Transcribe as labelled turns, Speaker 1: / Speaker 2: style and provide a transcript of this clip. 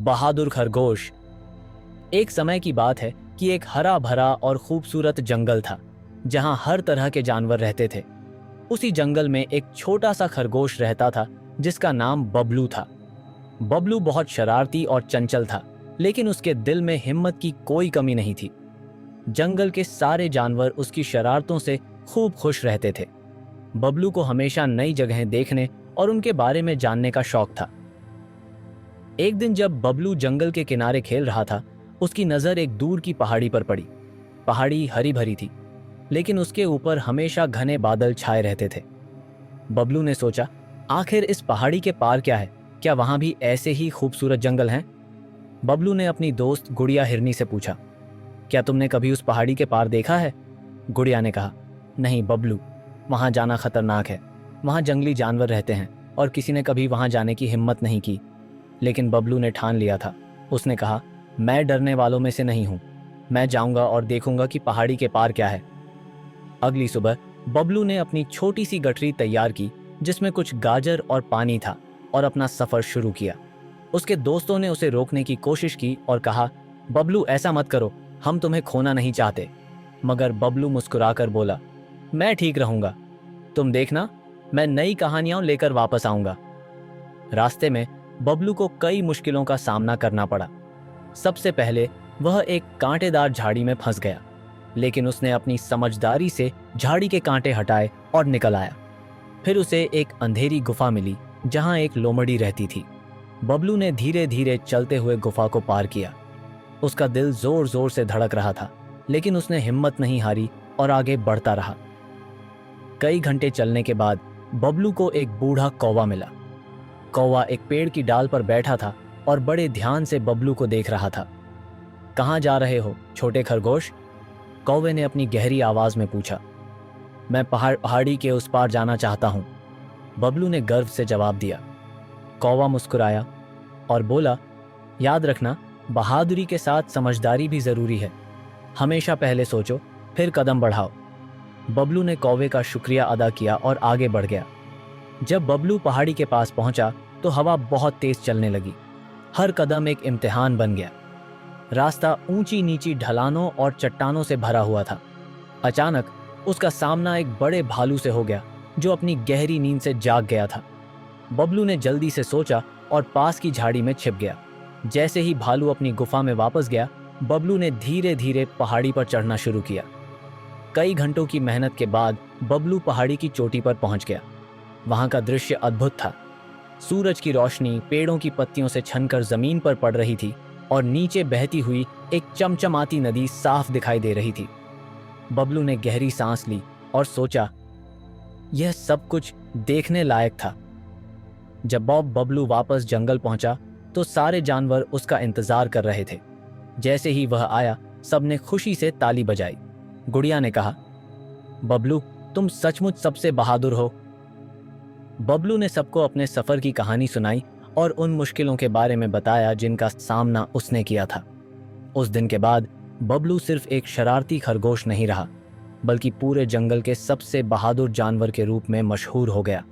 Speaker 1: बहादुर खरगोश। एक समय की बात है कि एक हरा भरा और खूबसूरत जंगल था जहां हर तरह के जानवर रहते थे। उसी जंगल में एक छोटा सा खरगोश रहता था जिसका नाम बबलू था। बबलू बहुत शरारती और चंचल था, लेकिन उसके दिल में हिम्मत की कोई कमी नहीं थी। जंगल के सारे जानवर उसकी शरारतों से खूब खुश रहते थे। बबलू को हमेशा नई जगहें देखने और उनके बारे में जानने का शौक था। एक दिन जब बबलू जंगल के किनारे खेल रहा था, उसकी नजर एक दूर की पहाड़ी पर पड़ी। पहाड़ी हरी भरी थी, लेकिन उसके ऊपर हमेशा घने बादल छाए रहते थे। बबलू ने सोचा, आखिर इस पहाड़ी के पार क्या है? क्या वहां भी ऐसे ही खूबसूरत जंगल हैं? बबलू ने अपनी दोस्त गुड़िया हिरनी से पूछा, क्या तुमने कभी उस पहाड़ी के पार देखा है? गुड़िया ने कहा, नहीं बबलू, वहां जाना खतरनाक है। वहां जंगली जानवर रहते हैं और किसी ने कभी वहां जाने की हिम्मत नहीं की। लेकिन बबलू ने ठान लिया था। उसने कहा, मैं डरने वालों में से नहीं हूं। मैं जाऊंगा और देखूंगा कि पहाड़ी के पार क्या है। अगली सुबह बबलू ने अपनी छोटी सी गठरी तैयार की जिसमें कुछ गाजर और पानी था और अपना सफर शुरू किया। उसके दोस्तों ने उसे रोकने की कोशिश की और कहा, बबलू ऐसा मत करो, हम तुम्हें खोना नहीं चाहते। मगर बबलू मुस्कुराकर बोला, मैं ठीक रहूंगा, तुम देखना, मैं नई कहानियां लेकर वापस आऊंगा। रास्ते में बबलू को कई मुश्किलों का सामना करना पड़ा। सबसे पहले वह एक कांटेदार झाड़ी में फंस गया, लेकिन उसने अपनी समझदारी से झाड़ी के कांटे हटाए और निकल आया। फिर उसे एक अंधेरी गुफा मिली जहां एक लोमड़ी रहती थी। बबलू ने धीरे धीरे चलते हुए गुफा को पार किया। उसका दिल जोर जोर से धड़क रहा था, लेकिन उसने हिम्मत नहीं हारी और आगे बढ़ता रहा। कई घंटे चलने के बाद बबलू को एक बूढ़ा कौवा मिला। कौवा एक पेड़ की डाल पर बैठा था और बड़े ध्यान से बबलू को देख रहा था। कहाँ जा रहे हो छोटे खरगोश? कौवे ने अपनी गहरी आवाज में पूछा। मैं पहाड़ी के उस पार जाना चाहता हूँ, बबलू ने गर्व से जवाब दिया। कौवा मुस्कुराया और बोला, याद रखना, बहादुरी के साथ समझदारी भी जरूरी है। हमेशा पहले सोचो, फिर कदम बढ़ाओ। बबलू ने कौवे का शुक्रिया अदा किया और आगे बढ़ गया। जब बबलू पहाड़ी के पास पहुंचा तो हवा बहुत तेज चलने लगी। हर कदम एक इम्तिहान बन गया। रास्ता ऊंची नीची ढलानों और चट्टानों से भरा हुआ था। अचानक उसका सामना एक बड़े भालू से हो गया जो अपनी गहरी नींद से जाग गया था। बबलू ने जल्दी से सोचा और पास की झाड़ी में छिप गया। जैसे ही भालू अपनी गुफा में वापस गया, बबलू ने धीरे धीरे पहाड़ी पर चढ़ना शुरू किया। कई घंटों की मेहनत के बाद बबलू पहाड़ी की चोटी पर पहुंच गया। वहां का दृश्य अद्भुत था। सूरज की रोशनी पेड़ों की पत्तियों से छनकर जमीन पर पड़ रही थी और नीचे बहती हुई एक चमचमाती नदी साफ दिखाई दे रही थी। बबलू ने गहरी सांस ली और सोचा, यह सब कुछ देखने लायक था। जब बबलू वापस जंगल पहुंचा तो सारे जानवर उसका इंतजार कर रहे थे। जैसे ही वह आया, सबने खुशी से ताली बजाई। गुड़िया ने कहा, बबलू, तुम सचमुच सबसे बहादुर हो। बबलू ने सबको अपने सफर की कहानी सुनाई और उन मुश्किलों के बारे में बताया जिनका सामना उसने किया था। उस दिन के बाद बबलू सिर्फ एक शरारती खरगोश नहीं रहा, बल्कि पूरे जंगल के सबसे बहादुर जानवर के रूप में मशहूर हो गया।